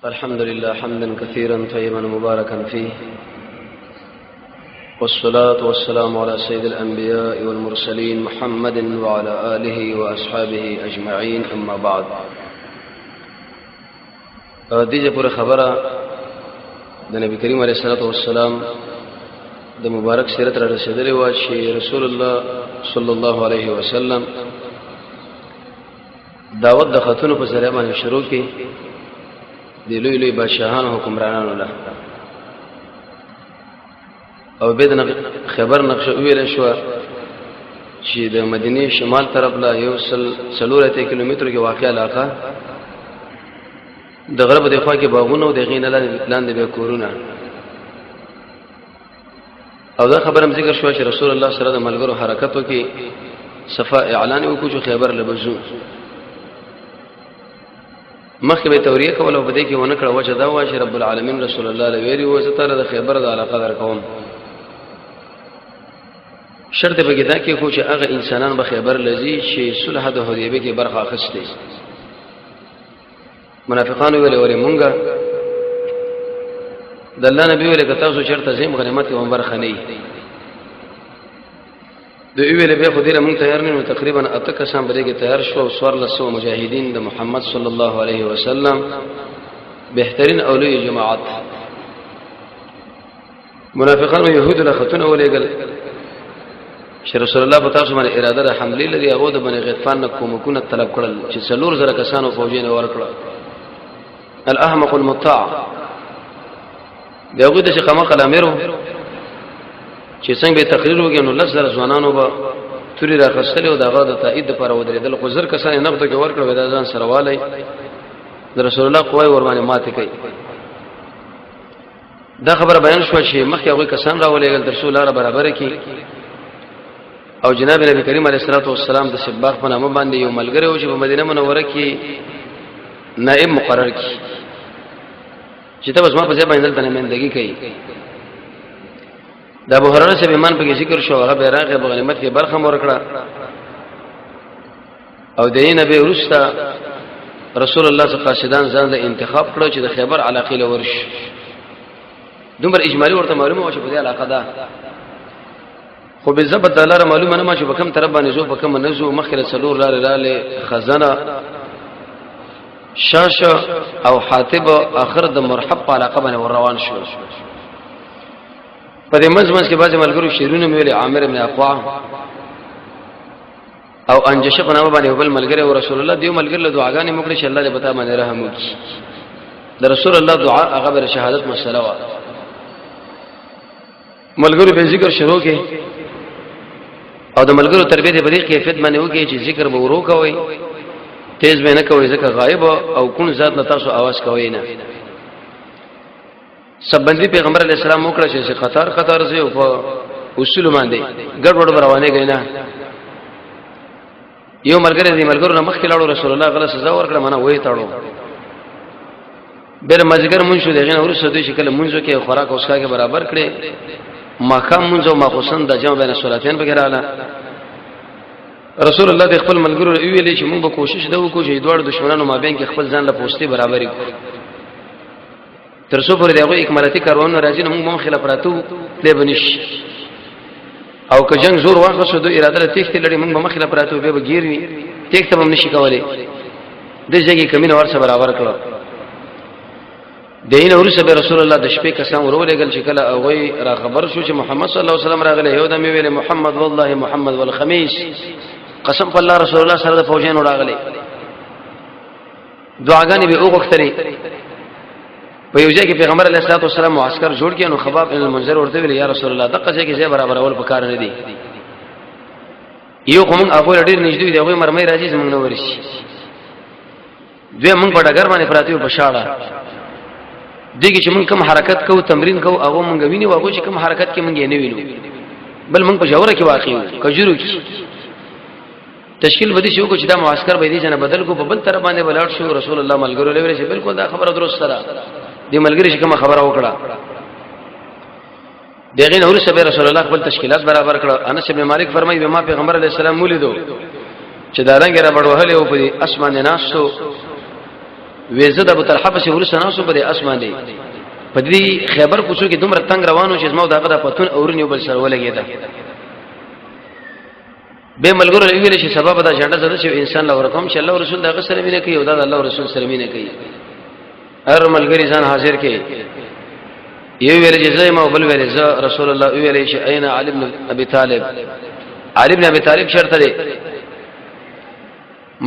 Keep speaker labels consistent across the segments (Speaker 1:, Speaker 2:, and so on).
Speaker 1: الحمد لله حمدا كثيرا طيبا مباركا فيه، والصلاة والسلام على سيد الأنبياء والمرسلين محمد وعلى آله وأصحابه أجمعين. أما بعد، دیجه پورا خبره د نبی کریم علیه الصلاة والسلام د مبارک سیرت را رسیدلې و چې رسول الله صلی الله علیه وسلم دعوت د خاتون په ذریعہ باندې شروع کی د لوی لوی بادشاہانو حکمرانانو له او بيد خبر نقشه ویل شو چې د مدینه شمال طرف لا یو سلورته کیلومتر کې واقع علاقه د غرب د خوا کې باغونه او د غین لاندې به کورونه، او دا خبرم ذکر شو چې رسول الله صلی الله علیه وسلم ملګرو حرکت وکي صفه اعلان وکړو چې خیبر لبزو مخکې به توریه کول او بده کې ونه کړه وجه دا و چې رب العالمین رسول الله علیه ویری و ستاره د خیبر د علاقه در کوم شرط به کې دا کې خو چې هغه انسانان به خیبر لذي چې صلح د حدیبیه کې برخه اخستې. منافقان ویل اورې مونږه د الله نبی ویل کته تاسو چرته زم غنیمت او برخه نه دوی ویل به خو دې مونږ تیار نه، تقریبا اته کسان بده کې تیار شو او سوار لسو مجاهدین د محمد صلی الله علیه وسلم بهترین اولیاء جماعت. منافقان يهود له خطونه ولېګل چې رسول الله په تاسو باندې اراده د حمله لري، هغه د بنی غطفان نه کومکونه طلب کړل چې څلور زره کسانو فوجین ورکړه. الاحمق المطاع دغه د شقمه قلمرو چې څنګه به تقریر وکړي نو لږ زره ځوانانو به توري راخستل او دغه د تایید لپاره ودرېدل، خو زر کسان نقد کې ورکړه ودا ځان سره والي د رسول الله قوای ور باندې ماته کوي. دا خبره بیان شو چې مخکې هغه کسان راولېګل رسول الله برابر کې او جناب نبی کریم علیه الصلاه والسلام د سباق په نامه باندې یو ملګری او چې په مدینه منوره کې نائب مقرر کی چې تاسو ما په ځای باندې دلته نمائندګي کوي. د ابو هريره سے ایمان په ذکر شو، هغه بیرغه په غنیمت کې برخه ورکړه او دین نبی ورستا رسول الله صلی الله علیه وسلم ځان له انتخاب کړو چې د خیبر علاقې له ورش دومره اجمالی ورته معلومه و چې په دې علاقه ده، خو به ضبط دلاره معلومه نه ما چې په کوم طرف باندې زو په کوم نزو مخکله څلور لاله خزانه شاشه او حاتب اخر د مرحب په علاقه باندې ور روان شو. په دې منځ کې بعض ملګرو شیرونه ویلي عامر ابن اقوا او انجشه په نامه باندې بل ملګری او رسول الله دیو ملګری له دعاګانې موکړي چې الله دې پتا باندې رحم وکړي. د رسول الله دعا هغه بر شهادت مسله وا ملګرو به ذکر شروع کې او د ملګرو تربیت په دې کیفیت باندې وکړي چې ذکر به ورو کوي، تیز به نه کوي ځکه غایب او کون ذات نه تاسو आवाज کوي نه. سبندی پیغمبر علیه السلام وکړه چې قطار زه په اصول باندې ګډوډ روانه غي نه. یو ملګری دې ملګرو نه مخکې لاړو رسول الله غلط سزا ورکړه منه وې تاړو بیر مازیګر مونږ شو دغه ورسره دوی شکل مونږ کې خوراک اوسکا کې برابر کړي، ماقام مونږ او ماخوسن د جمع بین صلاتین وغیرہ اله. رسول الله د خپل ملګرو ویلې چې موږ به کوشش وکړو چې دوه دشمنانو مابین کې خپل ځان له پوسټي برابرې کړو تر څو پورې دغه اکمالاتي کاروان راځي نو موږ خلاف راتو پلی بنش او که جنگ زور واخصو د اراده له تخت لري موږ مخ خلاف راتو به بغیروي تخت هم نشي کولای د ځای کمینه ورسره برابر کړو. دین ورسره به رسول الله د شپې کسان ورولېګل چې کله هغه را خبر شو چې محمد صلی الله علیه وسلم راغلی یو د ویل محمد والله محمد والخميس قسم په الله رسول الله سره د فوجین راغلی دعاګانې به وغوښتلې. په یو ځای کې پیغمبر علیه الصلاه والسلام معسكر جوړ کړي نو خباب ابن المنذر ورته ویل یا رسول الله دغه ځای کې ځای برابر اول په کار نه دی، یو کوم هغه ډیر نږدې دی هغه مرمۍ راځي زمونږ نو ورشي دوی موږ په ډګر باندې پراته په شاړه دغه چې موږ کوم حرکت کوو تمرین کوو هغه موږ ویني هغه چې کوم حرکت کې موږ نه وینو بل موږ په جوړه کې واقع یو کجورو کې تشکیل ودی شو کو چې دا معسكر به دي جن بدل کو په بل طرف باندې بلاړ شو. رسول الله ملګرو لوي چې بالکل دا خبره درست سره دی ملګری چې کوم خبره وکړه دغه نور سره رسول الله خپل تشکیلات برابر کړ. انس بن مالک فرمایي به ما پیغمبر علیه السلام مولیدو چې دا رنګ را بڑوهله او په اسمان ناشو وېزه د ابو طلحه په ورسره ناسو په اسمان دی په دې خیبر کوڅو کې دومره تنگ روانو چې زما دغه د پتون اورنیو بل سره ولګیدا به ملګرو ویل شي سبب دا جنډه زده چې انسان له ورکوم چې الله رسول دغه سره مینه کوي او دا الله رسول سره مینه کوي هر ملګری ځان حاضر کې یو ویل چې زما او بل ویل ز رسول الله ویل چې اين علي بن ابي طالب علي بن ابي طالب شرط دی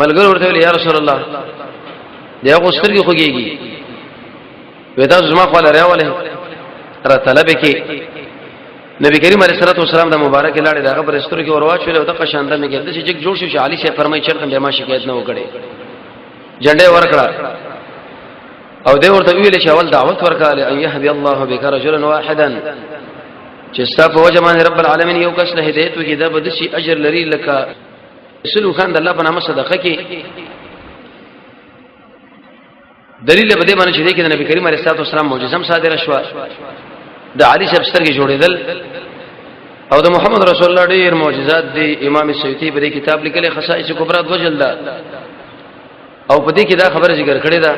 Speaker 1: ملګرو ورته ویل یا رسول الله دا غوسترګي خوږيږي ودا زما خپل راواله را طلب کې نبی کریم علیه الصلاه والسلام د مبارک لاړې دغه پر استر کې ورواچول او د قشانده مې کېد چې جګ جوړ شو علي شه فرمایي چرته به ما شکایت نه وکړي جنډه ورکړه او دی ورته ویل چې اول دعوت ورکاله ان يهدي الله بك رجلا واحدا چې ستا په وجه باندې رب العالمین یو کس له هدایت وکړي دا به شي اجر لري لکه رسول خان د الله په نامه صدقه کې دلیل به دې باندې چې د نبی کریم علیه الصلاه والسلام معجزه صادره شو د علي شپ سترګې جوړېدل او د محمد رسول الله ډېر معجزات دي امام سیوطي په دې کتاب لیکلي خصائص کبرى د وجل ده او په دې کې دا خبره ذکر کړې ده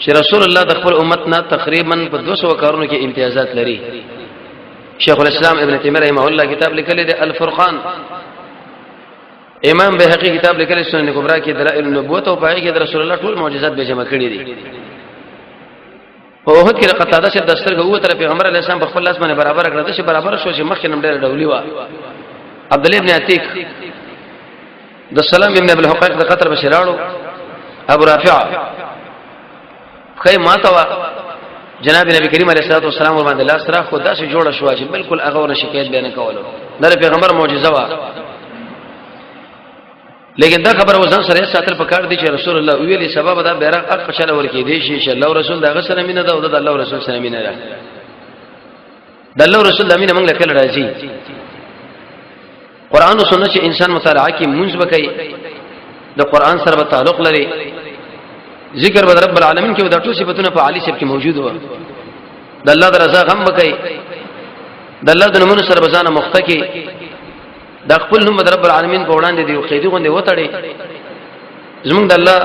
Speaker 1: چې رسول الله د خپل امت نه تقریبا په 200 کارونو کې امتیازات لري شیخ الاسلام ابن تیمیه رحمه الله کتاب لیکلی دی الفرقان امام بهقي کتاب لیکلی سنن کبرى کې دلائل النبوت او پای کې د رسول الله ټول معجزات به جمع کړي دي په وحد کې قطاده شه دسترګه وو تر پیغمبر علیه السلام په خپل لاس باندې برابر کړل چې برابر شو چې مخکې نم ډېر ډولي و عبد الله ابن عتیق د سلام ابن ابي الحقيق د قطر بشراړو ابو رافع خی ماته وا جناب نبی کریم علیه الصلاه والسلام باندې لاس را خو داسې جوړه شو چې بالکل هغه ور شکایت بیان کولو د پیغمبر معجزه وا لیکن دا خبر وزن سره ساتل پکار دي چې رسول الله ویلي سبب دا بیرغ اق چاله ورکی دي چې الله رسول دغه سره مینه ده او د الله رسول سره مینه ده د الله رسول امینه موږ له کله راځي قران او سنت چې انسان مطالعه کې منځ وکړي د قران سره تعلق لري ذکر به رب العالمین کې د ټول صفاتونه په علی شپ کې موجود و د الله د رضا غم وکړي د الله د نومونو سره بزانه مختکی د خپل نوم رب العالمین په وړاندې دی قیدی غوندې وټړي زمونږ د الله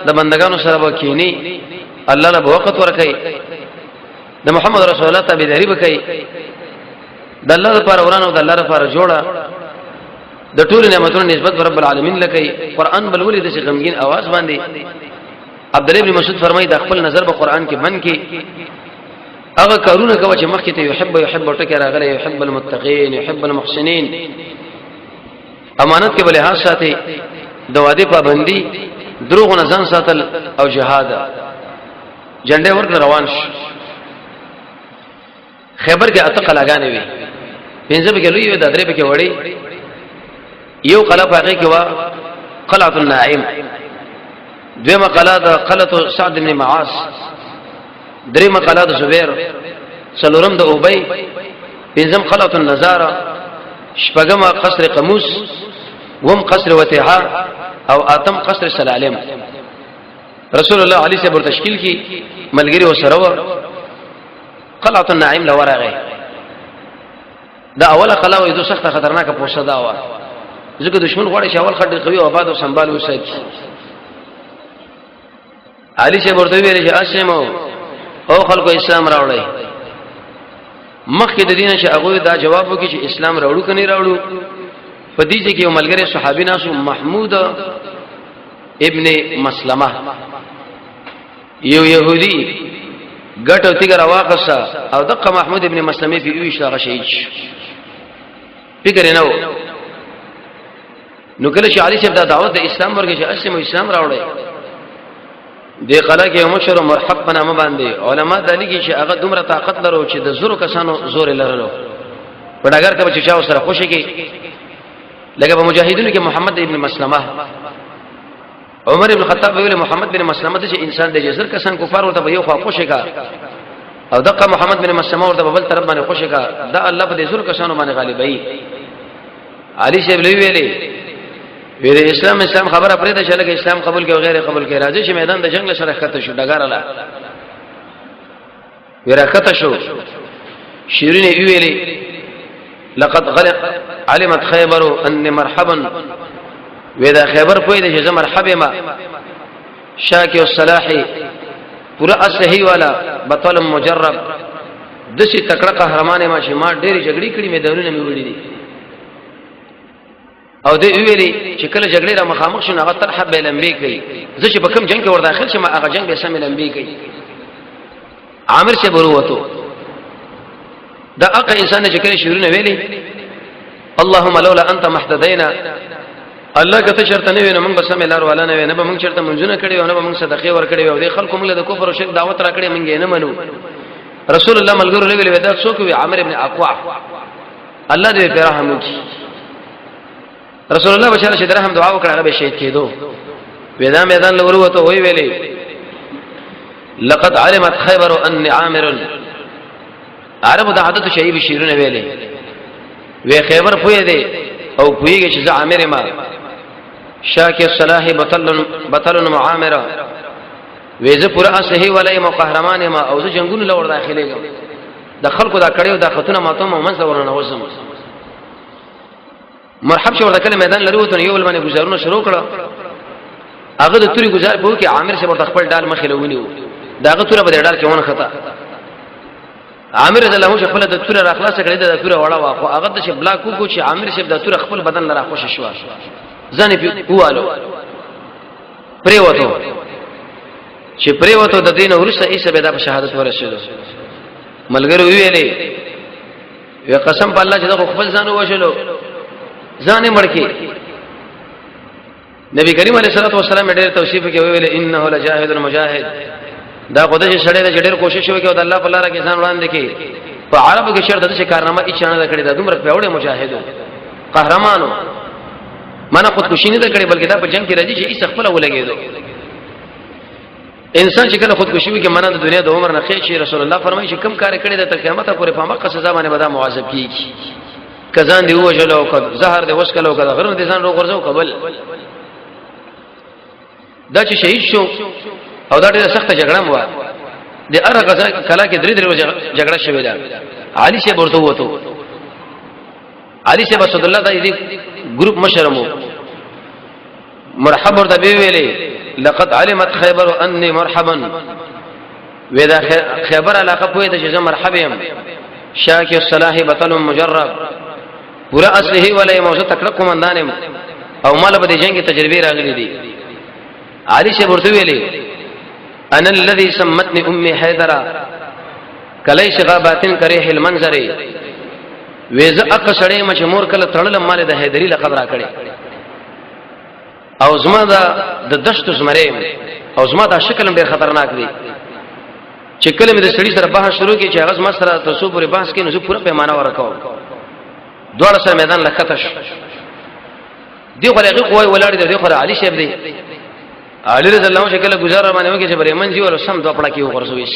Speaker 1: د بندگانو سره وکینی الله له وخت ورکړي د محمد رسول الله تابعداري وکړي د الله لپاره ورانو د الله لپاره جوړه د ټول نعمتونو نسبت رب العالمین لکې قران بلولې د غمگین आवाज باندې عبد الله ابن مسعود فرمایي د خپل نظر په قران کې بن کې هغه کارونه کوي چې مخکې ته يحب ټکر راغلي يحب المتقين يحب المحسنين امانت کې بل لحاظ ساتي د وعده پابندي دروغ نه ځان ساتل او جهاد جنډه ورته روان شي خیبر کې اته قلاګانې وي پنځه به کې لوی وي د درې به کې وړي یو قلا پاګه کې وا قلعه النعیم دویمه قلا د قلعه سعد بن معاص دریمه قلا د زبیر څلورم د ابی پنځم قلعه النزاره شپږم قصر قموس وم قصر وتیحا او اتم قصر سلالم رسول الله علی سے بر تشکیل کی ملګری وسره قلعه النعیم لورغه دا اوله قلعه وې دوه سخت خطرناکه پوسه دا و ځکه دشمن غواړي چې اول خډ قوي او آباد او سنبال وساتي علی سے ورته ویل چې اسمو او خلکو اسلام راوړی مخکې د دینه چې هغه دا جواب وکړي چې اسلام راوړو کني راوړو په دې کې یو ملګری صحابي ناسو محمود ابن مسلمه یو يهودي ګټو تیګر واقصه او دغه محمود ابن مسلمه په ویش هغه شهید فکر نه و نو کله چې علي صاحب دا دعوت د اسلام ورګه چې اسلام اسلام راوړی دی قلا کې مشر مرحب په نامه باندې علما د لګي چې هغه دومره طاقت لرو چې د زورو کسانو زور لرلو په ډګر کې چې چا سره خوشي کې لکه په مجاهدینو کې محمد ابن مسلمه عمر ابن خطاب ویل محمد بن مسلمه چې انسان د جزر کسان کفار ورته په یو خوا خوشي کا او دغه محمد بن مسلمه ورته په بل طرف باندې خوشي کا دا الله په دې زور کسانو باندې غالب وي علي شیخ ویلي ویره اسلام خبره پرې ده چې لکه اسلام قبول کې او غیر قبول کې راځي چې میدان د جنگ سره خطه شو ډګر الله ویره خطه شو شیرین ویلي لقد غلق علمت خيبر ان مرحبا ودا خیبر پوی ده چې مرحبا ما شاکی الصلاح پورا اصحی والا بطل مجرب دسی تکړه قهرمان ما چې ما ډېری جګړې کړې مې دورونه مې وړي دي او دې ویلي چې کله جګړې را مخامخ شون هغه طرحه به لمبي کوي زه چې په کوم جنگ کې ور داخل شم هغه جنگ به سم لمبي کوي عامر سے برو وته دا اقا انسان چې کله شروع ویلي اللهم لولا انت محتدینا الله کته شرط نه وینم موږ سم لار والا نه وینم موږ شرط منځونه کړي او نه موږ صدقه ور کړي او دې خلکو موږ د کفر او شرک دعوت را کړي موږ نه منو رسول الله ملګرو ویل ودا څوک وی عامر ابن اقوع الله دې په رحم وکړي رسول الله بشاره چې درهم دعا وکړه هغه به شهید کېدو ودا میدان لور وته وی ویلې لقد علمت خيبر ان عامر عربو د عادت شهید شیرونه ویلې وی خیبر پوی دی او پویږي چې عامر ما شاکی الصلاح بطل معامره ویزه پورا صحیح ولای مو قهرمان ما او زه جنگونو لور داخلي د خلکو دا کړیو دا خطونه ماته مو منځ ورنه وسم مرحب شو ورته کله میدان لري وته یو بل باندې گزارونه شروع کړه هغه د توري گزار په کې عامر سے ورته خپل ډال مخې لونیو داغه توره په ډال کې ونه خطا عامر رضی الله عنه خپل د توره راخلاص کړی د توره وړه واخو هغه د بلاک کو چې عامر سے د توره خپل بدن لره خوش شو ځنه په واله پرې وته چې پرې وته د دین ورسره ایسه به د شهادت ورسېدو ملګری ویلې یو قسم په الله چې د خپل ځان وشلو ځان مړکی نبی کریم علیه الصلاه والسلام ډېر توصیف کې ویل انه لجاهد المجاهد دا خدای چې سړی د ډېر کوشش وکړي او د الله په لار کې ځان وړاندې کړي په عربو کې شرط د چې کارنامه هیڅ نه کړی دا دومره پیوړې مجاهدو قهرمانو مانه خودکشي نه کړی بلکې دا په جنگ کې راځي چې هیڅ خپل ولګېدو انسان چې کله خودکشي وکړي مانه د دنیا د عمر نه خېشي رسول الله فرمایي چې کم کار کړی د تر قیامت پورې په مقصد سزا باندې به دا معذب کیږي کزان دی وجلو او زهر دی وسکلو کله غره دي ځان رو غرزو قبل دا چې شهید شو او دا ډېره سخته جګړه مو د اره غزا کلا کې درې جګړه شوې ده علي شه ورته وته علي شه رسول الله د دې ګروپ مشرمو مرحبا ورته ویلې لقد علمت خيبر اني مرحبا ودا خیبر علاقه پوهه د چې مرحبا يم شاکی الصلاح بطل مجرب پورا اصله ولای موضوع تکړه کومندان او مال په دې جنگ تجربه راغلي دي علي شه ورته ویلې انا الذي سمتني امي حيدر کلیش غاباتن کریح المنظر وېز اق سړې مشمور کله تړل مال د حیدری لقب را کړي او زما د دشت زمره او زما دا شکل ډېر خطرناک دی چې کله مې د سړي سره بحث شروع کړي چې هغه زما سره تاسو پورې بحث کړي نو زه پوره پیمانه ورکوم دوړ سره میدان لکته شو دی خو هغه قوي ولاړ دی خو علي شیب دی علي رضی الله عنه شکل گزار باندې وکړي چې برېمن جی ول سم دوه پړه کې ورسوي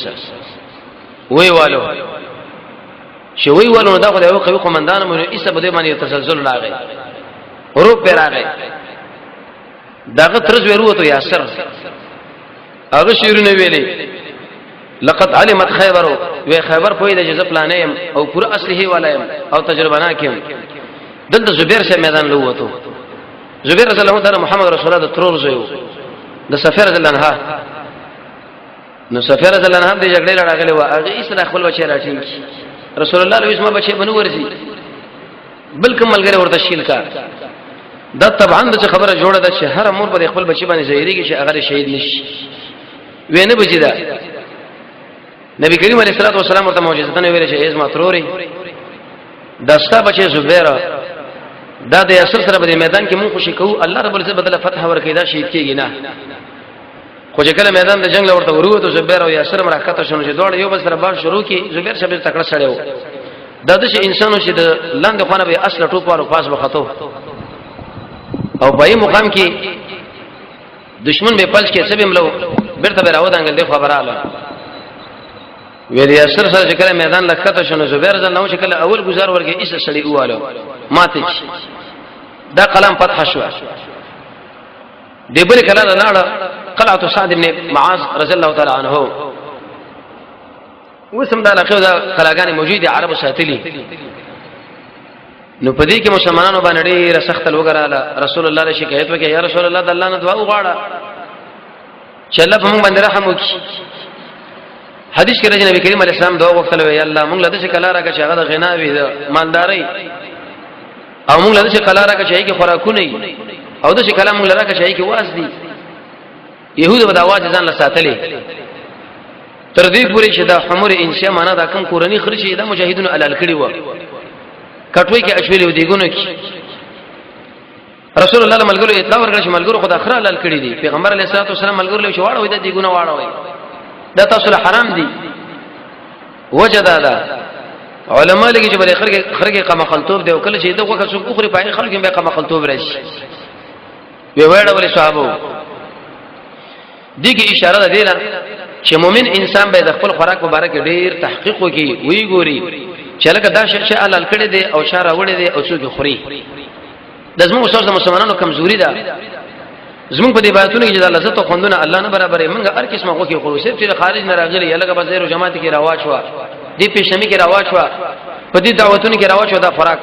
Speaker 1: وی والو شوی والو دا خو یو قوي قومندان مونږ ایسه بده باندې تسلسل راغی ورو پر راغی داغه ترز ورو ته یاسر هغه شیرونه ویلې لقد علمت خيبر و خیبر په دې جزء پلانې او پورا اصلي والایم او تجربه نه کیم دلته زبیر سے میدان لوته زبیر رضی الله عنه محمد رسول الله د ترور زوی د سفیر رضی الله عنه نو سفیر رضی الله عنه د جګړې لړاغلی و هغه اسره خپل بچی راټینګ رسول الله علیه وسلم بچی بنو ورسی بلکې ملګری ورته شیل کا دا طبعا د خبره جوړه ده چې هر امور په خپل بچی باندې زهیریږي چې هغه شهید نشي وینه بچی دا نبی کریم علیه الصلاه والسلام ورته معجزه نه ویل چې ایز ما تروري دستا بچی زبیر دا د یاسر سره په میدان کې مونږ خوشی کوو الله رب العزت بدله فتح ورکړي دا شهید کېږي نه خو چې کله میدان د جنگ لورته وروته زبیر او یاسر مرکته شونه چې دوړ یو بل سره باندې شروع کی زبیر شبیر تکړه سره و دا د انسانو چې د لاندې خونه به اصل ټوپارو پاس وختو او په مقام کې دشمن به پلس کې سبم لو بیرته به راو دانګل دی خبره اله ویل یاسر سره چې کله میدان لکته شونه زبیر ځنه چې کله اول گزار ورګي ایسه سړی واله ماته دا قلم فتح شو دی بل کله لاړه قلعه سعد بن معاذ رضی الله تعالی عنه وسم دا لقب دا قلاګانی موجوده عربو ساتلی نو پدې کې مسلمانانو باندې ډېر سخت لوګراله رسول الله له شکایت وکړه یا رسول الله د الله نه دعا وغواړه چې الله په موږ باندې رحم وکړي. حدیث کې راځي نبی کریم علیه السلام دعا وکړه یا الله موږ له دې کله راکړه چې هغه د غنا وي د مالداري او موږ له دې کله راکړه چې هغه خوراکونه او دې کله موږ راکړه چې هغه واس دي. يهود په داواز ځان له ساتلې تر دې پورې چې دا حمر انشاء معنا دا کوم قرآني خرچي دا مجاهدونو علال کړي و کټوي کې اشویل و دیګونو کې رسول الله ملګرو اطلاع ورکړه چې ملګرو خدا اخره علال کړي دي. پیغمبر علیه الصلاه والسلام ملګرو له شواړه وي دا دیګونه واړه وي دا تاسو له حرام دي. وجدا دا علماء لګي چې بل خرګه قما خلطوب دی او کله چې دا وکړه څوک اخري پای خلک به قما خلطوب راشي وی وړه ولې صحابه دي کې اشاره ده دیره چې مؤمن انسان به د خپل خوراک مبارک ډیر تحقیق وکي وی ګوري چې لکه دا شی حلال کړي دي او شاره وړي دي او څوک خوري. د زموږ استاد مسلمانانو کمزوري ده زموږ په دې باتونو کې د لذت او خوندونه الله نه برابرې موږ هر قسمه غوښه خورو صرف چې خارج نه راغلي لکه بازار او جماعت کې رواج و دې پېښنمی کې رواج و په دې دعوتونو کې رواج و دا خوراک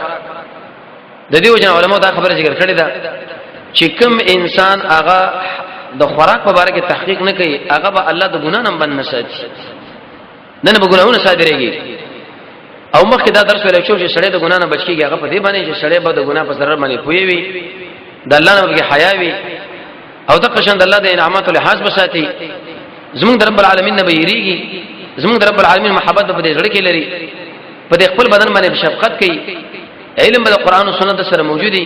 Speaker 1: د دې وجه علماء دا خبره ذکر کړې ده چې کوم انسان هغه د خوراک په اړه کې تحقیق نه کوي هغه به الله د ګنا نه بند نشي نه به ګناونه صادرېږي. او مخکې دا درس ویل چې سړی د ګنا نه بچ کیږي هغه په دې باندې چې سړی به د ګنا په ضرر باندې پوي وي د الله نه به حیا وي او د قشند الله د انعامات له حساب ساتي زموږ رب العالمین نه بیریږي زموږ رب العالمین محبت په دې ځړ کې لري په دې خپل بدن باندې شفقت کوي علم د قران او سنت سره موجودي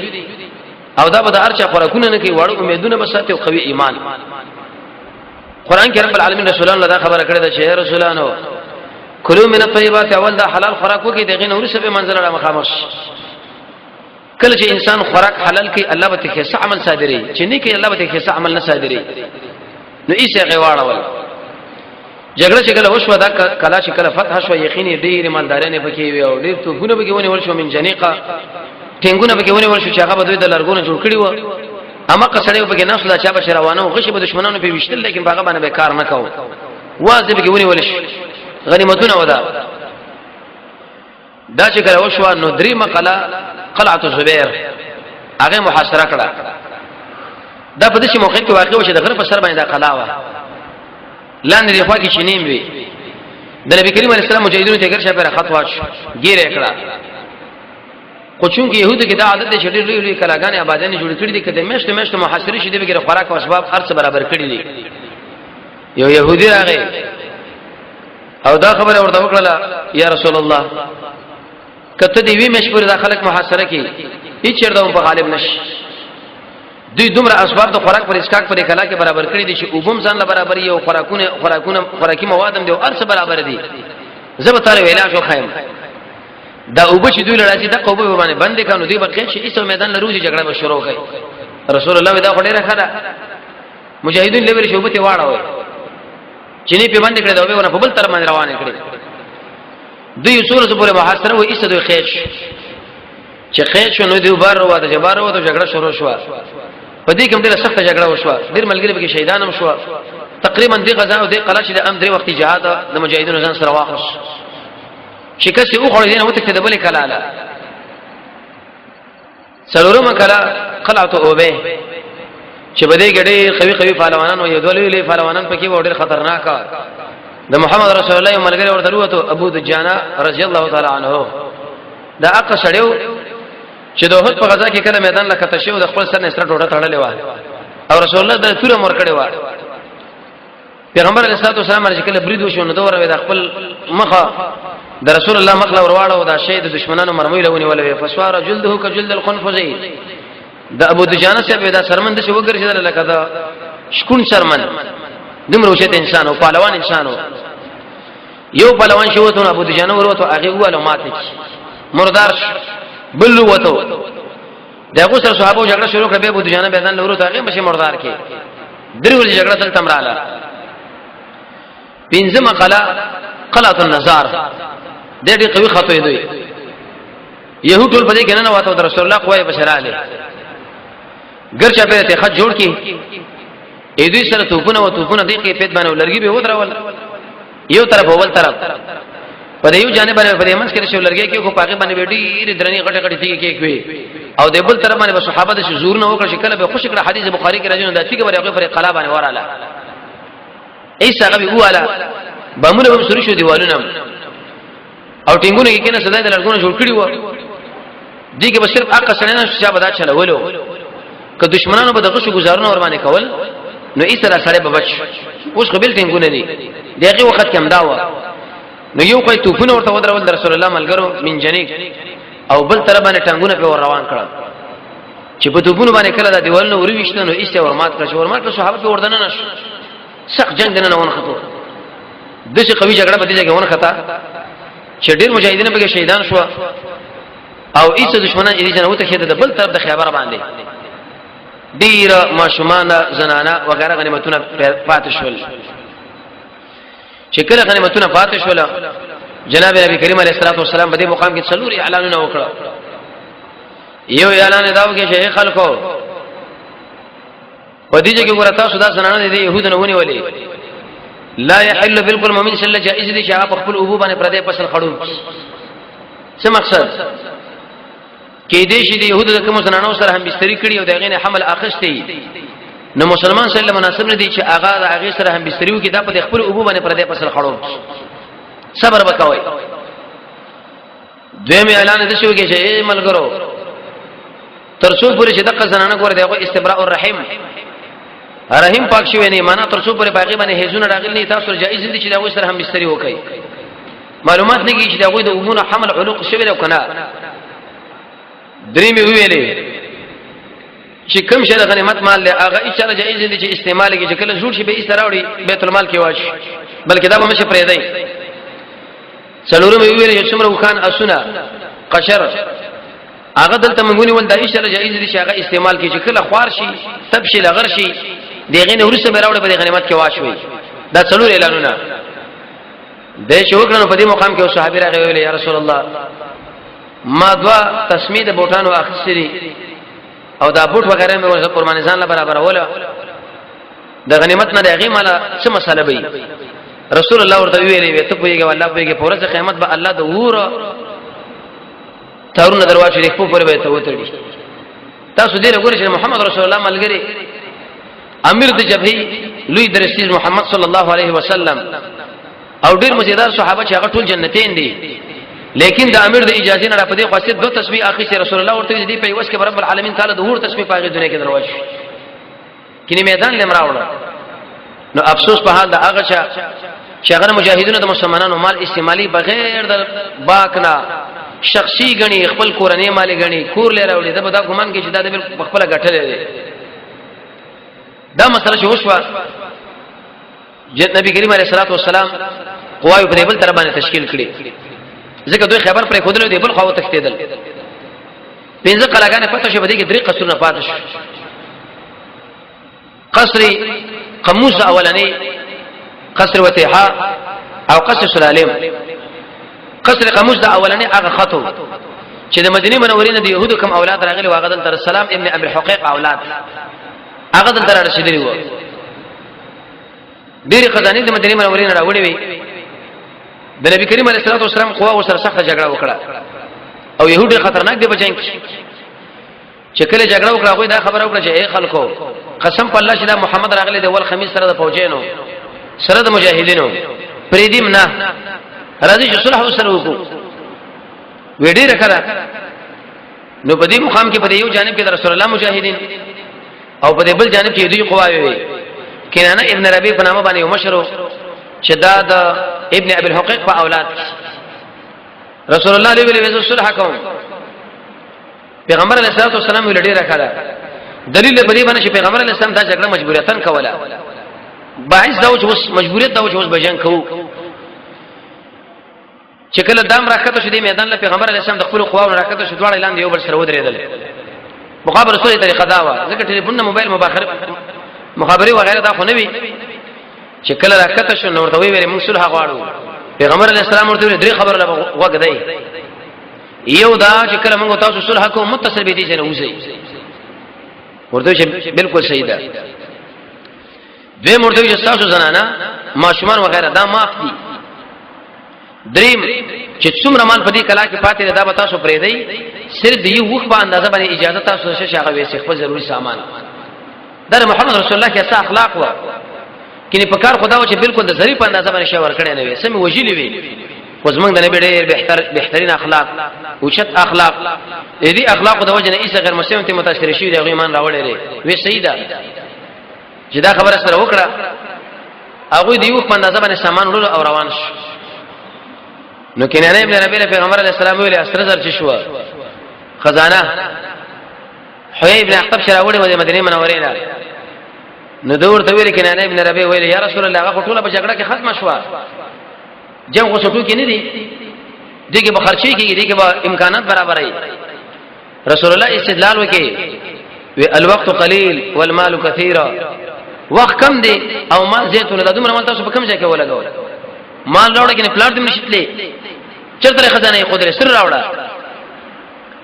Speaker 1: او دا به د ارچا خوراکونه نه کوي وړو امیدونه بساته او قوي ایمان. قران کې رب العالمین رسولان له دا خبره کړې ده چې رسولانو کلوا من الطيبات اول دا حلال خوراکو کې دغه نور سبه منزل را مخامخ کله چې انسان خوراک حلال کوي الله به تخص عمل صادري چې نه کوي الله به تخص عمل نه صادري نو ایسه غواړه ول جګړه چې کله وشو دا کلا چې کله فتح شو یقیني ډیر مالدارانه پکې وي او ډیر توپونه پکې ونی ول شو من جنیقه ټنګونه پکې ونی ول شو چې هغه به د لارګونو جوړ کړی و اما قصړې پکې ناس لا چا به روانه غشي به دشمنانو په وشتل لیکن هغه باندې به کار نه کاوه واځي پکې ونی ول شي غنیمتونه ودا دا چې کله وشو نو درې مقاله قلعه زبیر هغه محاصره کړه دا په دې موقع کې واقع وشو د غرب سر باندې دا قلاوه لاندې دی خو کې چینیم وی د نبی کریم علیه السلام مجاهدینو ته ګرځه پر خط واچ ګیره کړه خو چونکه يهودو کې دا عادت دي چې ډېر لوی کلاګانې آبادانې جوړ کړې دي کله مشته محاصره شې دي بغیر خوراک او اسباب هر څه برابر کړی دي. یو يهودي راغی او دا خبره ورته وکړه یا رسول الله کته دی وی مشپور د خلک محاصره کې هیڅ چیرته په غالب نشي دوی دومره اسباب د خوراک پر اسکاک پر کلا کې برابر کړی دي چې وبم ځان له برابر یو خوراکي موادم دي او ارڅ برابر دي زب تعالی ویلا شو خایم دا وبچ دوی لړاچی د قوبه باندې باندې کانو دی بقې چې ایسو میدان لروزي جګړه به شروع کړي. رسول الله دا خډه راخره مجاهدین لوري شوبته واړه وي چې نه په باندې کړه دا به په بل تر باندې روانه کړي دوی اصول سره پورې محاصره و ایسه دوی خېش چې خېش نو دی بار وو د جبار وو د جګړه شروع شو په دې کې ډېره سخت جګړه وشوه ډېر ملګری به شهیدان هم شو تقریبا دې غزا او دې قلا چې د ام درې وخت جهاد د مجاهدینو ځان سره واخص شکست او خړې نه وته کده بل کلاله څلورمه کلا قلعه اوبه چې بده ګډې قوي پهلوانان او یودولې پهلوانان پکې وړ خطرناک د محمد رسول الله ملګری ورته وروته ابو دجانه رضی الله تعالی عنه دا اقا سړیو چې د وحد په غزا کې کله میدان لا کته شو د خپل سر نه سره ټوټه تړلې و او رسول الله د توره مور کړي و پیغمبر علیه الصلاه والسلام چې کله برید وشو نو دوره د خپل مخه د رسول الله مخ له ورواړو دا شی د دشمنانو مرمۍ لونی ولوي فسوار جلده کجلد القنفذي د ابو دجانه صاحب دا سرمند شو وګرځیدل لکه دا شکون سرمن دمرو شته انسان او پهلوان انسانو یو پهلوان شو ته ابو دجانه ورته هغه واله ماته مردار بل وته دغه سره صحابه جګړه شروع کړه به ابو دجانه بیان ورته هغه مشه مردار کې درول جګړه تل تمراله پنځه مقاله قلعه النزار د دې قوي خطوې دوی يهود ټول په دې کې نه واته د رسول الله قوي بشراله ګرچا په ته خط جوړ کی اې دوی سره توپونه دې کې پیټ باندې ولرګي به ودرول یو طرف اول طرف په دې یو جانب باندې په دې منځ کې شو لرګي کې کو پاګې باندې ډېر درنی غټه تیږي کې کوي او د بل طرف باندې صحابه د زور نه وکړ شکل به خوش کړه حدیث بخاری کې راځي نو د تیګه باندې پر قلا باندې وراله ایسا غبي والا بامونه هم سوري شو دیوالونه او ټینګونه کې کنه صدا د لړګونه جوړ کړی و دي کې بس صرف اقا سننه شابه دا چلولو که دشمنانو به دغه شو گزارونه ور باندې کول نو ایسره سره به بچ اوس قبل ټینګونه دي دغه وخت کې امدا و نو یو کوئی توفونه ورته ودرول رسول الله ملګرو من جنیک او بل تر باندې ټنګونه په روان کړه چې په توفونه باندې کړه د دیوالونو ورويشته نو ایسته ورمات کړ ورمات کړ صحابه په وردن نه شو سخت جنگ نه ونه خطو دغه قوي جګړه په دې ځای کې ونه خطا چې ډېر مجاهدین به شهیدان شو او ایسه دشمنان یې جنو ته خېده د بل طرف د خیبر باندې ډیر ماشومان زنانا وغیرہ غنیمتونه پاتې شول چې کله غنیمتونه پاتې شول جناب نبی کریم علیه الصلاه والسلام په دې مقام کې څلور اعلانونه وکړه یو اعلان داو کې چې خلکو په دې کې ګورته تاسو دا زنانه دي يهودونه ونی ولي لا يحل بالکل مؤمن صلی الله جائز دي چې هغه خپل ابو باندې پردې پسل خړو څه مقصد کې دې شي د يهودو د کوم زنانو سره هم بستری کړی او دغه نه حمل اخستې نو مسلمان صلی الله مناسب نه دي چې هغه د هغه سره هم بستریو کې دا په خپل ابو باندې پردې پسل خړو صبر وکوي دویم اعلان دې شو کې چې ملګرو ترڅو پورې چې دغه زنانه ګور دغه استبراء الرحیم رحیم پاک شوی نه معنا ترڅو پورې باقي باندې هیزونه راغلي تاسو جایز دي چې دا سره هم بستری وکړي معلومات نه کیږي چې دا غوې د ابونه حمل علوق شوی او کنه درې مې ویلې چې کوم شی د غنیمت مال له هغه اچاله جایز دي چې استعمال کې چې کله جوړ شي به ایست راوړي بیت المال کې واش بلکې دا به مشه پرې دی څلورم مې ویلې چې څومره وکان اسونه قشر هغه دلته منګونی ول د ایشاره جایز دي چې هغه استعمال کې چې کله خوار شي تب شي لغر شي دغه نه ورسره راوړي په غنیمت کې واښوي دا څلور اعلانونه د شوکړنو په دې مقام کې صحابي راغلي ویل یا رسول الله ما دوا تسمید بوټانو اخستري او دا بوټ وغیرہ مې ورته قرباني ځان له برابر ولا د غنیمت نه دغه مال څه مسله وي رسول الله ورته ویلې ته پويږي والله پويږي پورې قیامت به الله د ور تارونه دروازه دې په پورې به ته وتړي تاسو دې وګورئ چې محمد رسول الله ملګری امیر د جبهې لوی درسیز محمد صلی الله علیه وسلم او ډیر مزیدار صحابه چې هغه ټول جنتین دي لیکن د امیر د اجازه نه په دې خاصه دو تسبیح اخی چې رسول الله ورته دې په وس کې رب العالمین تعالی د هور تسبیح پاګه دنیا کې دروازه کینی میدان لمراوړه نو افسوس په حال د هغه چې هغه مجاهدونو د مسلمانانو مال استعمالي بغیر د باکنا شخصي غني خپل کورنۍ مال غني کور لري ولې دا به دا ګمان کې چې دا د خپل غټلې دي دا مسله چې وشوه نبی کریم علیه الصلاه والسلام قوای په بل تر باندې تشکیل کړي ځکه دوی خبر پرې خودلو دی بل خو تختیدل پنځه قلاګانې پته شو بده کې درې قصرونه پاتې شو قصر قموس اولنی قصر وتیحا او قصر سلالم قصر قموس د اولنی هغه خطو چې د مدینه منورې نه د يهودو کوم اولاد راغلي واغه د السلام ابن ابي الحقيق اولاد هغه دلته رسیدلی و ډېر خزانه د مدینه منورې نه راوړې وي د نبی کریم علیه الصلاه والسلام قوا سره سخت جګړه وکړه او يهودي خطرناک دی بچنګ چې کله جګړه وکړه خو دا خبره وکړه چې اے خلکو قسم په الله چې دا محمد راغلی دی ول خمیس سره د فوجینو سره د مجاهدینو پریدیم نه راځي چې صلح وسره وکړو وډیر کړه نو په دې مقام کې په یو جانب کې د رسول الله مجاهدین او په بل جانب کې دوی قواوی وي کنانه ابن ربيع په نامه باندې یو مشرو چې دا د ابن ابي الحقيق په اولاد رسول الله علیه و صلح کوم پیغمبر علیه الصلاه والسلام ویل ډیر کړه دلیل په دې باندې چې پیغمبر علیه السلام دا جګړه مجبوریتن کوله باعث دا چې مجبوریت دا چې بجنګ کوو چې کله دام راکته شو د میدان له پیغمبر علیه السلام د خپل قواو راکته شو دواړه اعلان دی یو بل سره ودرېدل مخابره رسول طریقه دا و ځکه ټلیفون نه موبایل مخابره وغیرہ دا خو نه وی چې کله راکته شو نو ورته ویل موږ صلح غواړو پیغمبر علیه السلام ورته درې خبر له وګدای یو دا چې کله موږ تاسو صلح کوو متصل به دي چې نه وځي ورته چې بالکل صحیح ده دوی مرته چې تاسو زنانا ماشومان وغیرہ دا معاف دي دریم چې څومره مال په دې کلا کې پاتې ده دا به تاسو پرې دی صرف دی وخت په اندازه باندې اجازه تاسو شې هغه وېسې خپل ضروري سامان در محمد رسول الله کې څه اخلاق و کینه په کار خدا و چې بالکل د ظریف اندازه باندې شاور کړي نه وي سمې وجلی وي وزمنګ د نبی ډېر بهترین اخلاق اوچت اخلاق دې اخلاق د وجه نه ایسه غیر مسلمان ته متاثر شي د ایمان راوړل لري وی سیدا چې دا خبره سره وکړه هغه دی یو په اندازه باندې سامان وړل او روان شو نو کنانه ابن ربیع پیغمبر علیه السلام ویل اسره زر چې شو خزانه حوی ابن اخطب شراوړي د مدینه منورې نه نو دور ته ویل کنانه ابن ربیع ویل یا رسول الله هغه ټوله په جګړه کې ختم شو جنگ وسټو کې نه دي دغه به خرچي کېږي دغه به امکانات برابرای رسول الله استدلال وکي وی الوقت قليل والمال كثير وخت کم دی او مال زیات ولدا دومره مال تاسو په کم ځای کې ولګول مال راوړل کې پلاټ دې نشټلې چرته خزانه قدرت سر راوړه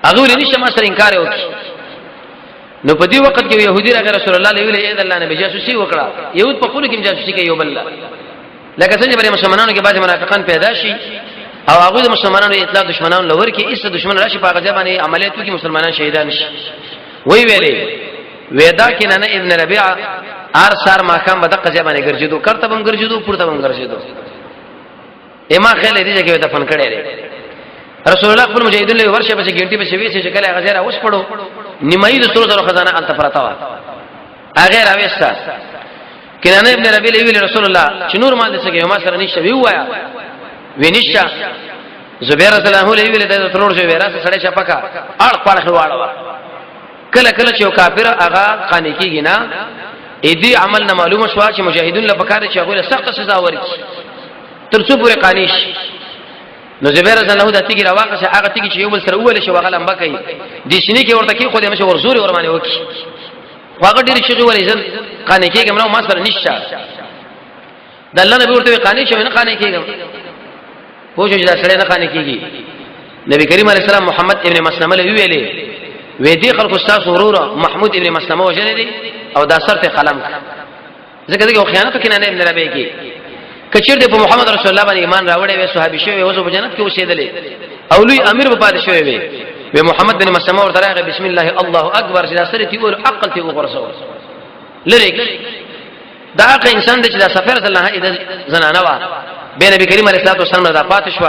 Speaker 1: هغه ولې نشه ما سره انکار وکړي نو په دې وخت کې يهودي راغی رسول الله علیه وسلم اې الله نبی جاسوسي وکړه يهود په خپل کې جاسوسي کوي یو بل لکه څنګه چې مسلمانانو کې بعض منافقان پیدا شي او هغه د مسلمانانو اطلاع دشمنانو لور کې ایسه دشمن راشي په هغه باندې عملیات کوي مسلمانان شهیدان شي وی ویلې ودا کې نه ابن ربيع ار سار ما کام بدقه ځبانه ګرځیدو کرتبم ګرځیدو پورتبم ګرځیدو اما خل دې کې دفن کړي لري رسول الله خپل مجاهدین له ورشه په ګنټي په شوي چې کله هغه ځای اوس پړو نیمایي د سورو خزانه ال تفرتوا هغه راويستا کنانه ابن ربيع ویل رسول الله چې نور مال دې څنګه ما سره نشه وی وایا وینشا زبیر رضی الله عنه ویل د ترور شوی راس سړی چپکا اړ پړ خواړه کله کله چې کافر هغه خانه کیږي نه اې دې عمل نه معلومه شو چې مجاهدین له پکاره چې هغه سخت سزا ورکړي ترڅو پورې قانیش نو زبیر رضی الله عنه د تیګ راواقه هغه تیګ چې یو بل سره اول شو هغه لمبا کوي د سینې کې ورته کې خو دې مشه ورزوري ور باندې وکي هغه ډېر شي ولې ځل قانې کېږم نو ما سره نشه د الله نبی ورته قانې شو نه قانې کېږم پوه شو چې دا سره نه قانې کېږي نبی کریم علیه السلام محمد ابن مسلمه له ویلې وې دې خلکو تاسو ورور محمود ابن مسلمه وجنه دي او دا سرته قلم ځکه دغه خیانت کینه نه ابن ربیع کې کچیر دې په محمد رسول الله باندې ایمان راوړې وې صحابي شوی اوس په جنت کې اوسېدلې او لوی امیر په پاتې شوی وې محمد بن مسلمه ورته راغی بسم الله الله اکبر چې دا سره تی ول عقل تی وګرځو لریک دا که انسان دې چې دا سفر الله اذا زنانه وا به نبی کریم علیه الصلاه والسلام دا پاتې شو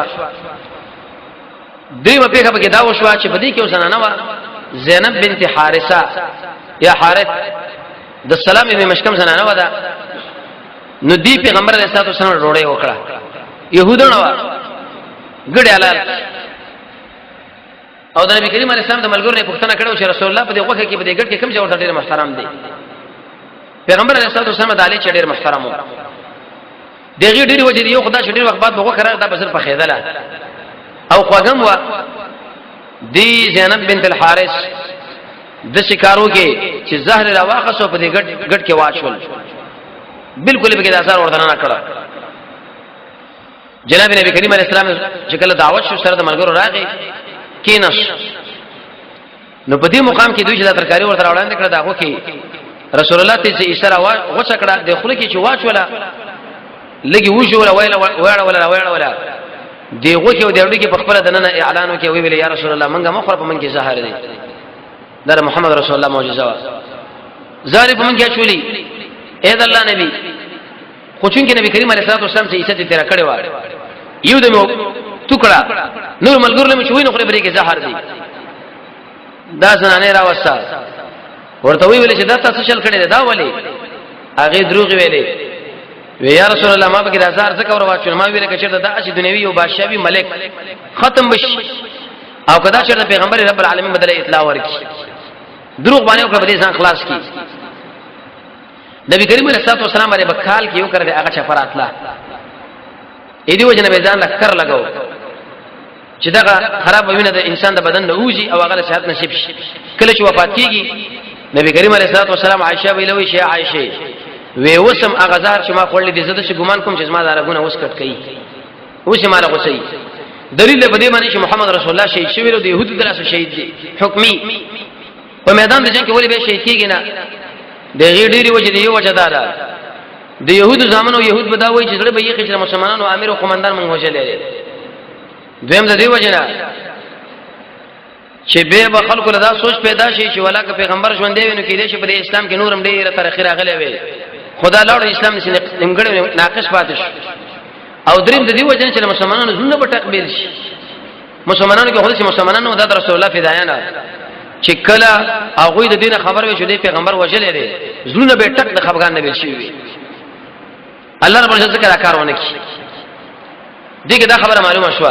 Speaker 1: دې په پیغه کې دا وشو چې بدی کې زنانه وا زینب بنت حارثه یا حارث د سلام ابن مشکم زنانه وا دا نو دی پیغمبر علیه الصلاه والسلام روړې وکړه يهودانو ګډه حلال او د نبی کریم علیه السلام د ملګرو نه پوښتنه کړو چې رسول الله په دې وخت کې په دې ګډ کې کوم ځای ورته ډېر محترم دی پیغمبر علیه الصلاه والسلام د علی چې ډېر محترم وو دغه ډېر وجه دی یو خدای چې ډېر وخت بعد بغو خره دا بسر په خیدله او خوګم وا دی زینب بنت الحارث د شکارو کې چې زهر راواخصو په دې ګډ کې واچول بالکل به کې اثر ورته نه کړه جناب نبی کریم علیه السلام چې کله دعوت شو سره د ملګرو راغی کینس نو په دې مقام کې دوی چې د ترکاری ورته وړاندې کړه داغو کې رسول الله ته چې اشاره غوڅ کړه د خله کې چې واچولا لګي وجو ولا دیغه کې د اړې کې په خپل دنه اعلان وکي ویل یا رسول الله منګه مخره په من کې زهر دی در محمد رسول الله معجزه وا زهر په من کې چولی اې د الله نبی خو چې نبی کریم علیه الصلاه والسلام چې عزت تیرا کړي و یو دمو ټوکړه نور ملګر له مشوي نو خپل بری کې زهر دی دا زنانه را وسه ورته ویل چې دا تاسو شل کړي دا ولي هغه دروغ ویلې یا رسول الله ما به د هزار زکه ور واچو ما ویل کچې دا اسی دنیوي او بادشاہي ملک ختم بش او کدا چې پیغمبر رب العالمین بدله اطلاع ورکړي دروغ باندې او کبه ځان خلاص کی نبی کریم علیه الصلاه والسلام باندې بکال کیو کړ دې هغه چفراتلا اې دی وجنه به ځان لکر لګاو چې دا خراب وینه د انسان د بدن نه اوږي او هغه صحت نصیب شي کله چې وفات کیږي نبی کریم علیه الصلاه والسلام عائشه ویلوي شي عائشه وی وسم اغزار چې ما خورلې دي زده چې ګمان کوم چې ما دارغونه وس کټ کړي اوس ما راغوسي دلیل په دې باندې چې محمد رسول الله شهید شوی له يهود دراسه شهید دي حکمی په میدان د جنگ کې ولې به شهید کیږي نه د غیډيري وجه دی وجه دار د يهود زمانو يهود بداوي چې سره به یې خجر مسلمانانو امیر او قومندان مونږ وجلې دویم د دې وجه نه چې به خلکو له دا سوچ پیدا شي چې ولاکه پیغمبر ژوند دی نو کې دې چې په اسلام کې نورم ډېر تر اخره غلې وي خدا لاړ اسلام نشي نیمګړی ناقص پاتې شو او دریم د دې وجه چې مسلمانانو زونه په تقبیر شي مسلمانانو کې خودي مسلمانانو د رسول الله فدایانه چې کله هغه د دین خبر وي چې د پیغمبر وجلې دي زونه به ټک د خفغان نه شي وي الله رب العزت کرا کارونه کی دغه دا خبره معلومه شو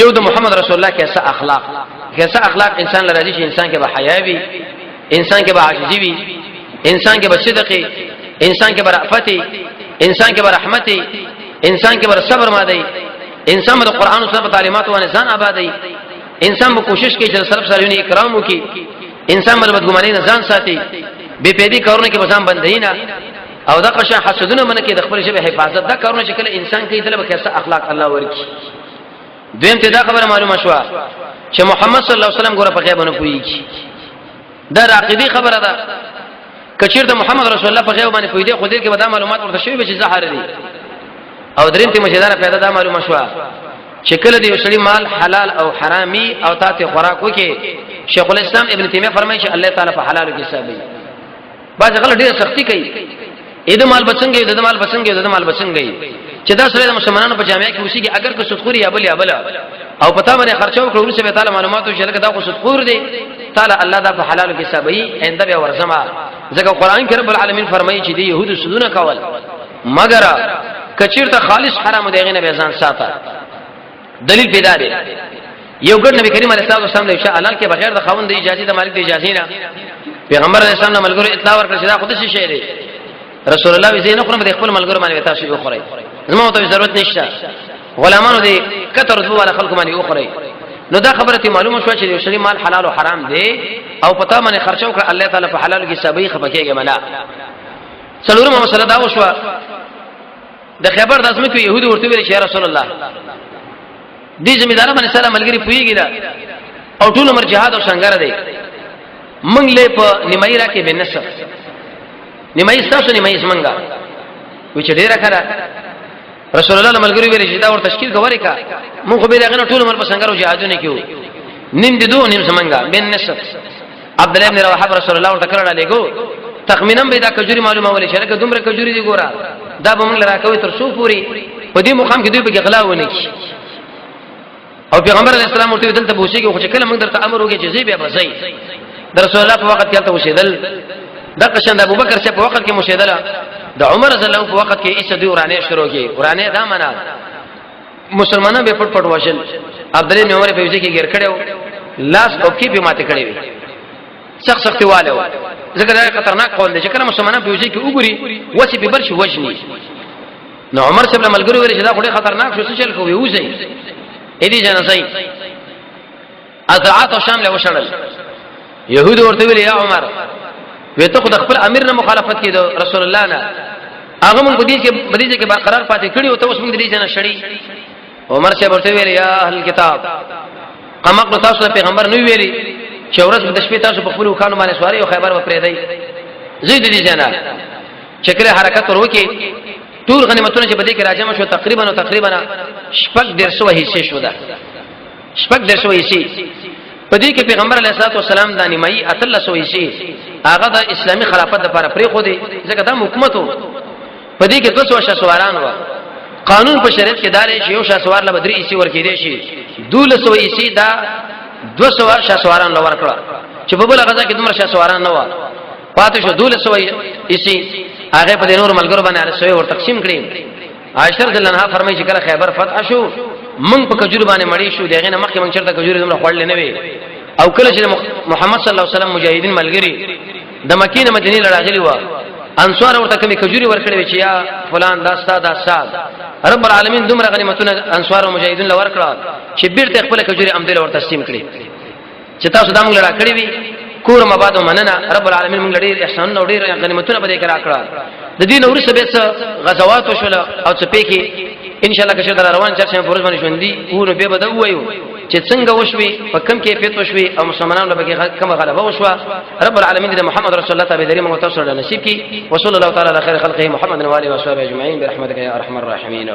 Speaker 1: یو د محمد رسول الله کیسه اخلاق انسان لراځي چې انسان کې به حیا وي انسان کې به عاجزي وي انسان کې به صدق انسان کې به رأفت انسان کې به رحمت انسان کې به صبر ماده انسان د قران او سنت تعلیمات او انسان آبادی انسان به کوشش کوي چې سلف صالحین اکرام وکي انسان به بدګماني نه ځان ساتي بے پیدي کارونه کې بزام بندینا او دا قشا حسدونه من کې د خپل شی حفاظت دا کارونه چې کله انسان کوي طلب کیسه اخلاق الله ورکی دویم ته دا خبره معلومه شو چې محمد صلی الله علیه وسلم ګوره په غیب نه پويږي دا عقیدی خبره ده کچیر د محمد رسول الله په غیب باندې پوي خو دې کې ودا معلومات ورته شوی به چې زهر دي او دریم ته مجدار پیدا دا معلومه شو چې کله دی وسړي مال حلال او حرامي او تاسو خوراک وکي شیخ الاسلام ابن تیمیه فرمایي چې الله تعالی په حلال کې حسابي باز غل ډیره سختی کوي اې د مال بچنګي د مال بچنګي چې دا سره د مسلمانانو په جامعه کې وسی کې اگر که سودخوري یا بل او پتا باندې خرچو کړو ورسره تعالی معلومات او شرک دا خو سودخور دي تعالی الله دا په حلال کې حسابي انده به ورزما ځکه قران کې رب العالمین فرمایي چې دی يهود سودونه کول مگر کچیرته خالص حرام دیغه نه به ځان ساته دلیل پیدا دی یو ګر نبی کریم علیه الصلاه والسلام له حلال کې بغیر د خاوند د اجازه د مالک د اجازه نه پیغمبر علیه السلام ملګرو اطلاع ورکړ چې دا خود شي شی دی رسول الله زین خو د خپل ملګرو باندې تاسو یو خوري زموږ ته ضرورت نشته غلامانو دې کتر ذو ولا خلق باندې یو خوري نو دا خبره ته معلومه شو چې یو شی مال حلال او حرام دی او پتا باندې خرچو کړ الله تعالی په حلال کې سبي خپکیږي منا څلورمه مسله دا وشو د خبر د ازمه کې يهودي ورته ویل چې رسول الله دې زمیدار باندې سلام ملګری پويږي دا او ټول عمر جهاد او څنګه دی منګ له په نیمای را کې بنصف نیمای تاسو نیمای څنګه و چې ډیره کړه رسول الله ملګری ویل چې دا ور تشکیل کوي کا مونږ به دغه ټول عمر په څنګه او جهادونه کیو نیم دي دوه نیم څنګه بنصف عبد الله بن رواحه رسول الله ورته کړه لګو تخمینم به دا کجوري معلومه ولې چې لکه دومره کجوري دي ګورا دا به موږ لراکوي تر څو پوری په دې مقام کې دوی به غلا ونه کی او پیغمبر علیه السلام ورته دلته بوشي کې خو چې کله موږ درته امر وکړي چې زی به بزای د رسول الله په وخت کې تل وشیدل د قشند ابو بکر چې په وخت کې مشیدل د عمر رضی الله په وخت کې ایسه دی ورانه شروع کی ورانه دا معنا مسلمانانو به پټ وشل عبد الله بن عمر په وجه کې غیر کړو لاس او کې به ماته کړی وي سخت والو ځکه دا خطرناک قول دی چې کله مسلمانانو په وجه کې وګوري وسی به بل شي وجني نو عمر صاحب ملګری ویل چې دا خوري خطرناک شو څه چل کوي وځي اې دې جنازي اذعات او شامل وشړل يهود ورته ویل یا عمر وې ته خود خپل امیر نه مخالفت کړي رسول الله نه هغه مونږ بدیجه کې برقرار پاتې کړي او ته اوس موږ دې جنا شړی عمر صاحب ورته ویل یا اهل کتاب قمق تاسو پیغمبر نو ویلي چې ورځ د شپې تاسو په خپل وکانو باندې سواري او خیبر و پرې دی زید دي جنا چکر حرکت وروکي ټول غنیمتونه چې بده کې راجمه شو تقریبا شپږ درسو حصے شو ده شپږ درسو حصے پدې کې پیغمبر علیه الصلاه والسلام د نیمایي اتل سو حصے هغه د اسلامي خلافت لپاره پرې خو دي ځکه دا حکومت پدې کې 200 سواران و قانون په شریعت کې داري چې یو شاسوار له بدري حصے ورکې دي شي 200 حصے دا 200 شاسواران لور کړه چې په بل غزا کې دومره شاسواران نه و پاتې شو 200 حصے هغه په نور ملګرو باندې رسوي ور تقسیم کړي عائشہ رضی الله عنها فرمایي چې کله خیبر فتح شو موږ په کجور باندې مړی شو دغه نه مخکې موږ چرته کجور زموږ خړل نه وي او کله چې محمد صلی الله علیه وسلم مجاهدین ملګری د مکې نه مدینه لراغلي و انصار ورته کومي کجوري ورکړي چې یا فلان دا استاد رب العالمین دومره غنیمتونه انصار او مجاهدین لور کړه چې بیرته خپل کجوري امدل ور تقسیم کړي چې تاسو دا موږ لرا کړی وي کور مبادو مننه رب العالمین موږ لري احسان او ډیر غنیمتونه به کرا کړه د دین ورسره به غزوات وشول او څه پېکي ان شاء الله که شر روان چرشه فروز باندې ژوندۍ ونه به بده وایو چې څنګه وشوي په کم کې پیت وشوي او مسلمانانو به کم غلبه وشوه رب العالمین د محمد رسول الله تعالی دې موږ تاسو له نصیب کی وصلی الله تعالی علی خیر خلقه محمد و علیه و صحبه اجمعین برحمتک یا ارحم الراحمین